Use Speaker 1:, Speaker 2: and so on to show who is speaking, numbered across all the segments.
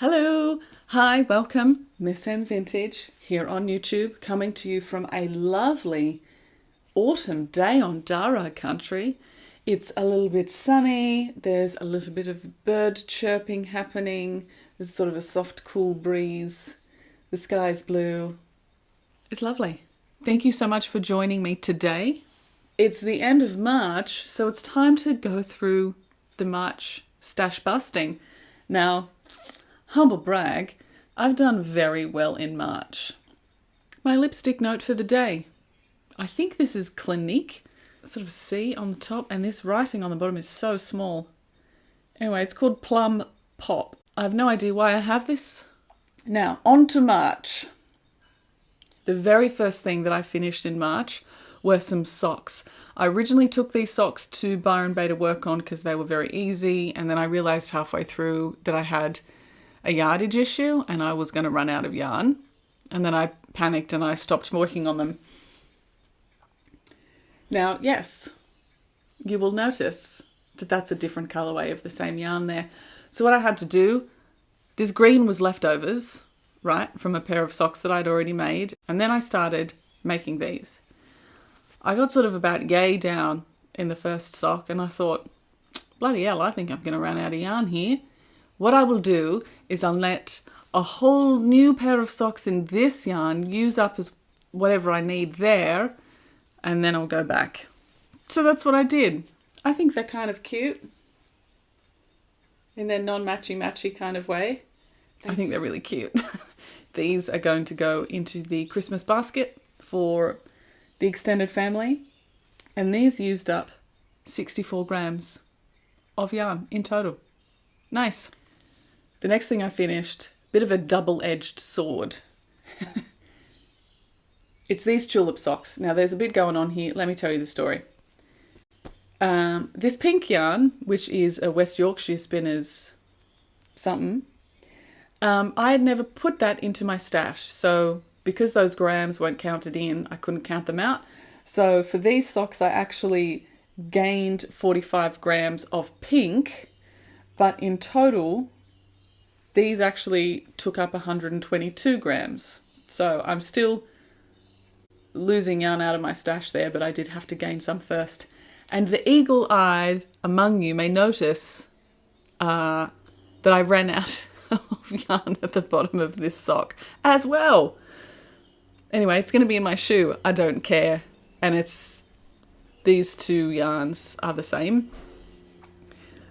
Speaker 1: Hello, hi, welcome, Miss M Vintage here on YouTube, coming to you from a lovely autumn day on Dara country. It's a little bit sunny, there's a little bit of bird chirping happening, there's sort of a soft cool breeze, the sky's blue. It's lovely. Thank you so much for joining me today. It's the end of March, so it's time to go through the March stash busting. Now, humble brag, I've done very well in March. My lipstick note for the day. I think this is Clinique, sort of C on the top, and this writing on the bottom is so small. Anyway, it's called Plum Pop. I have no idea why I have this. Now, on to March. The very first thing that I finished in March were some socks. I originally took these socks to Byron Bay to work on because they were very easy, and then I realised halfway through that I had a yardage issue and I was going to run out of yarn, and then I panicked and I stopped working on them. Now, yes, you will notice that that's a different colourway of the same yarn there. So what I had to do, this green was leftovers, right, from a pair of socks that I'd already made, and then I started making these. I got sort of about yay down in the first sock and I thought, bloody hell, I think I'm going to run out of yarn here. What I will do is I'll let a whole new pair of socks in this yarn use up as whatever I need there, and then I'll go back. So that's what I did. I think they're kind of cute in their non-matchy-matchy kind of way. I think they're really cute. These are going to go into the Christmas basket for the extended family, and these used up 64 grams of yarn in total. Nice. The next thing I finished, bit of a double-edged sword. It's these tulip socks. Now there's a bit going on here. Let me tell you the story. This pink yarn, which is a West Yorkshire Spinners something, I had never put that into my stash. So because those grams weren't counted in, I couldn't count them out. So for these socks, I actually gained 45 grams of pink, but in total, these actually took up 122 grams. So I'm still losing yarn out of my stash there, but I did have to gain some first. And the eagle-eyed among you may notice that I ran out of yarn at the bottom of this sock as well. Anyway, it's going to be in my shoe. I don't care. And it's these two yarns are the same.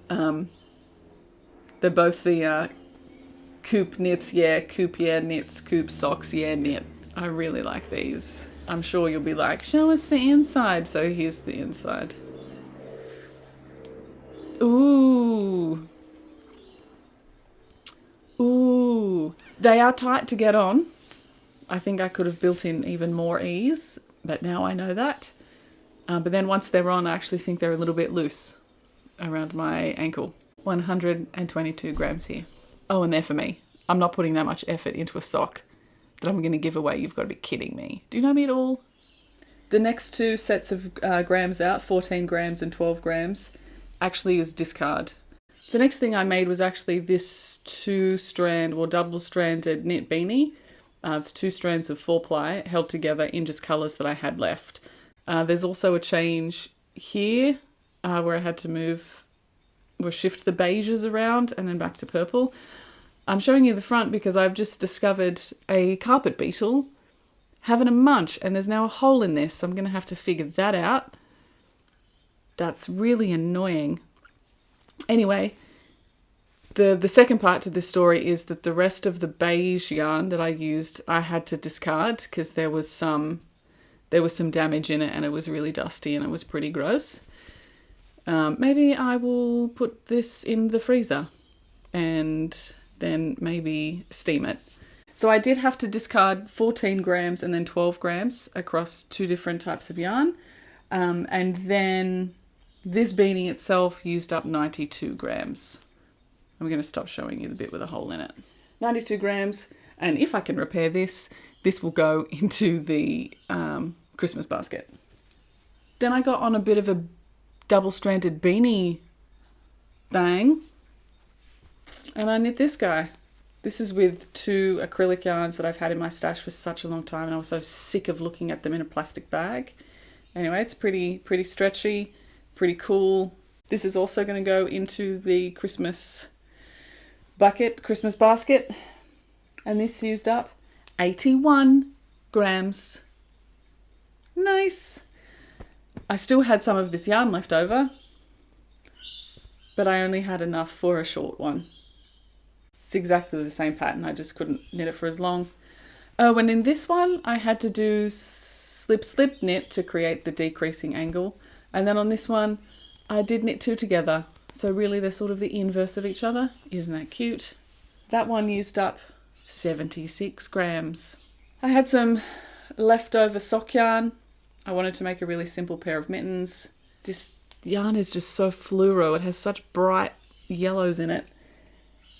Speaker 1: They're both the Coop knits, yeah, Coop, yeah, knits, Coop socks, yeah, knit. I really like these. I'm sure you'll be like, show us the inside. So here's the inside. Ooh. Ooh. They are tight to get on. I think I could have built in even more ease, but now I know that. But then once they're on, I actually think they're a little bit loose around my ankle. 122 grams here. Oh, and they're for me. I'm not putting that much effort into a sock that I'm going to give away. You've got to be kidding me. Do you know me at all? The next two sets of grams out, 14 grams and 12 grams, actually is discard. The next thing I made was actually this two-strand or double-stranded knit beanie. It's two strands of 4-ply held together in just colours that I had left. There's also a change here where I had to shift the beiges around and then back to purple. I'm showing you the front because I've just discovered a carpet beetle having a munch, and there's now a hole in this, so I'm going to have to figure that out. That's really annoying. Anyway, the second part to this story is that the rest of the beige yarn that I used, I had to discard because there was some damage in it and it was really dusty and it was pretty gross. Maybe I will put this in the freezer and then maybe steam it. So I did have to discard 14 grams and then 12 grams across two different types of yarn. And then this beanie itself used up 92 grams. I'm going to stop showing you the bit with a hole in it. 92 grams. And if I can repair this, this will go into the Christmas basket. Then I got on a bit of a double-stranded beanie thing, and I knit this guy. This is with 2 acrylic yarns that I've had in my stash for such a long time, and I was so sick of looking at them in a plastic bag. Anyway, it's pretty stretchy, pretty cool. This is also going to go into the Christmas basket. And this used up 81 grams. Nice. I still had some of this yarn left over, but I only had enough for a short one. It's exactly the same pattern, I just couldn't knit it for as long. Oh, and in this one, I had to do slip knit to create the decreasing angle. And then on this one, I did knit 2 together. So really they're sort of the inverse of each other. Isn't that cute? That one used up 76 grams. I had some leftover sock yarn. I wanted to make a really simple pair of mittens. This yarn is just so fluoro. It has such bright yellows in it.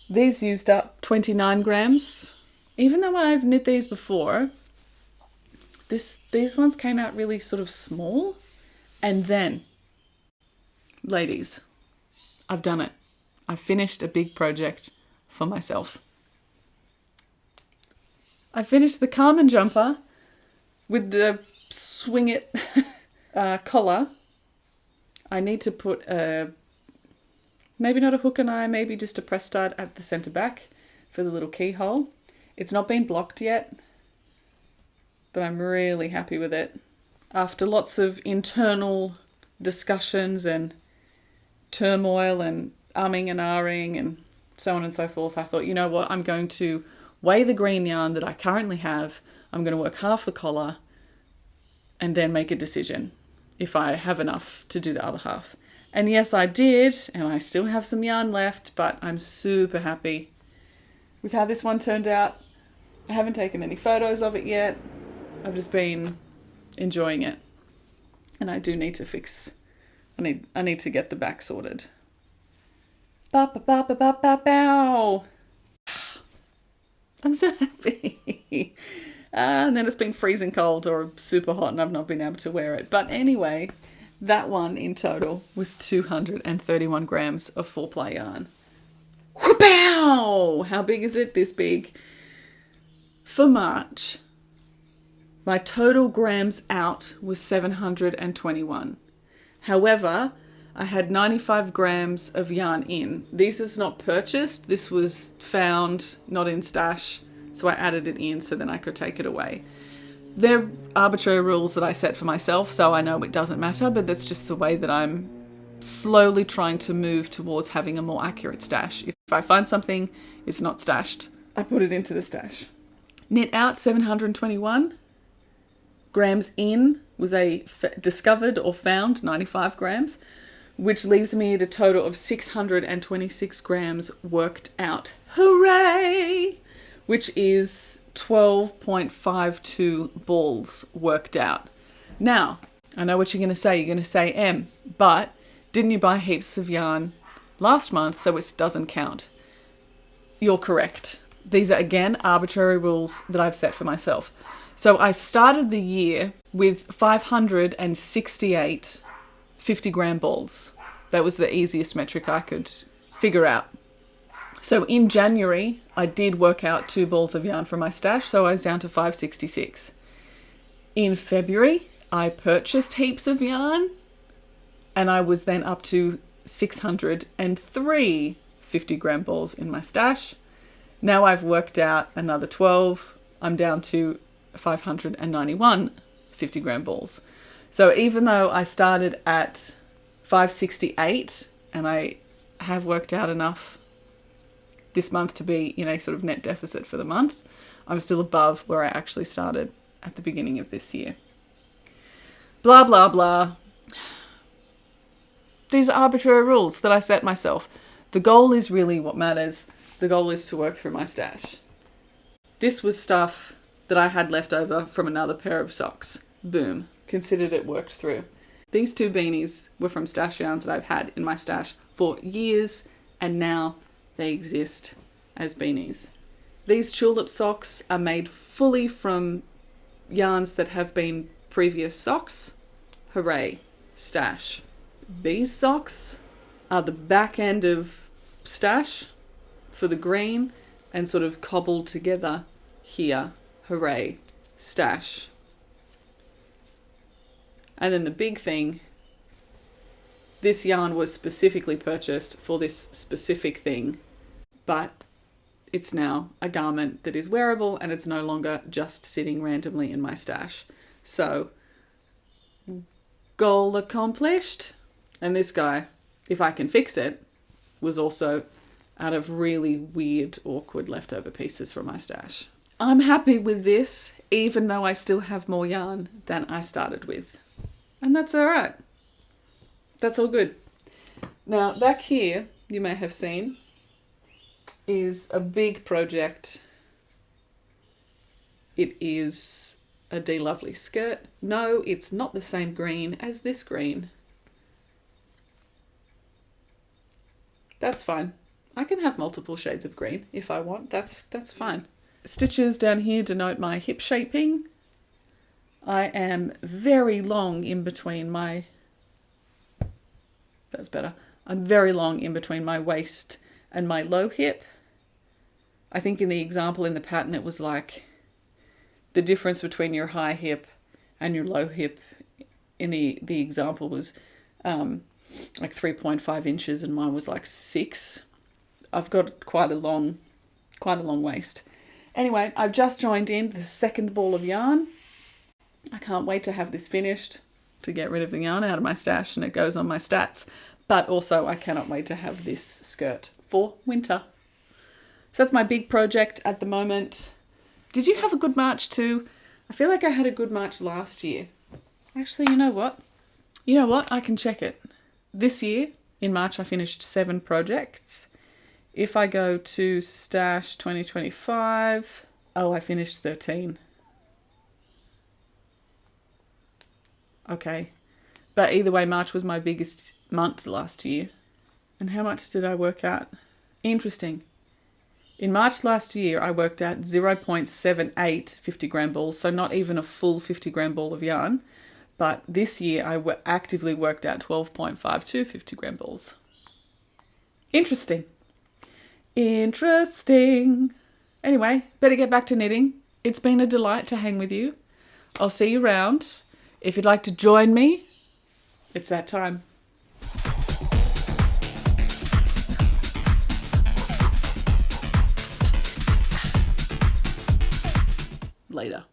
Speaker 1: These used up 29 grams. Even though I've knit these before, these ones came out really sort of small. And then, ladies, I've done it. I finished a big project for myself. I finished the Carmen jumper with the swing it collar. I need to put maybe not a hook and eye, maybe just a press stud at the centre back for the little keyhole. It's not been blocked yet, but I'm really happy with it. After lots of internal discussions and turmoil and umming and ahhing and so on and so forth, I thought, you know what, I'm going to weigh the green yarn that I currently have. I'm going to work half the collar and then make a decision if I have enough to do the other half. And yes, I did, and I still have some yarn left, but I'm super happy with how this one turned out. I haven't taken any photos of it yet. I've just been enjoying it. And I do need to I need to get the back sorted. Ba ba ba ba ba ba bow. I'm so happy. And then it's been freezing cold or super hot and I've not been able to wear it. But anyway, that one in total was 231 grams of 4-ply yarn. Whoop-ow! How big is it? This big. For March, my total grams out was 721. However, I had 95 grams of yarn in. This is not purchased. This was found, not in stash. So I added it in so then I could take it away. They're arbitrary rules that I set for myself, so I know it doesn't matter, but that's just the way that I'm slowly trying to move towards having a more accurate stash. If I find something, it's not stashed, I put it into the stash. Knit out 721. Grams in was a discovered or found 95 grams, which leaves me at a total of 626 grams worked out. Hooray! Which is 12.52 balls worked out. Now, I know what you're going to say. You're going to say, Em, but didn't you buy heaps of yarn last month, so it doesn't count? You're correct. These are, again, arbitrary rules that I've set for myself. So I started the year with 568 50-gram balls. That was the easiest metric I could figure out. So in January, I did work out 2 balls of yarn from my stash, so I was down to 566. In February, I purchased heaps of yarn, and I was then up to 603 50-gram balls in my stash. Now I've worked out another 12. I'm down to 591 50-gram balls. So even though I started at 568, and I have worked out enough this month to be in a sort of net deficit for the month, I'm still above where I actually started at the beginning of this year. Blah, blah, blah. These are arbitrary rules that I set myself. The goal is really what matters. The goal is to work through my stash. This was stuff that I had left over from another pair of socks. Boom. Considered it worked through. These 2 beanies were from stash yarns that I've had in my stash for years, and now they exist as beanies. These tulip socks are made fully from yarns that have been previous socks. Hooray, stash. These socks are the back end of stash for the green. and sort of cobbled together here. Hooray, stash. And then the big thing, this yarn was specifically purchased for this specific thing, but it's now a garment that is wearable and it's no longer just sitting randomly in my stash. So, goal accomplished. And this guy, if I can fix it, was also out of really weird, awkward leftover pieces from my stash. I'm happy with this, even though I still have more yarn than I started with. And that's all right. That's all good. Now, back here, you may have seen, is a big project. It is a Dee Lovely skirt. No, it's not the same green as this green. That's fine. I can have multiple shades of green if I want. That's fine. Stitches down here denote my hip shaping. I am very long in between my... That's better. I'm very long in between my waist and my low hip. I think in the example in the pattern it was like the difference between your high hip and your low hip in the example was like 3.5 inches and mine was like 6. I've got quite a long waist. Anyway, I've just joined in the second ball of yarn. I can't wait to have this finished to get rid of the yarn out of my stash and it goes on my stats. But also I cannot wait to have this skirt for winter. So that's my big project at the moment. Did you have a good March too? I feel like I had a good March last year. Actually, you know what? I can check it. This year, in March, I finished 7 projects. If I go to Stash 2025, I finished 13. Okay. But either way, March was my biggest month last year. And how much did I work out? Interesting. In March last year, I worked out 0.78 50 gram balls, so not even a full 50 gram ball of yarn. But this year, I actively worked out 12.52 50 gram balls. Interesting. Anyway, better get back to knitting. It's been a delight to hang with you. I'll see you around. If you'd like to join me, it's that time. Later.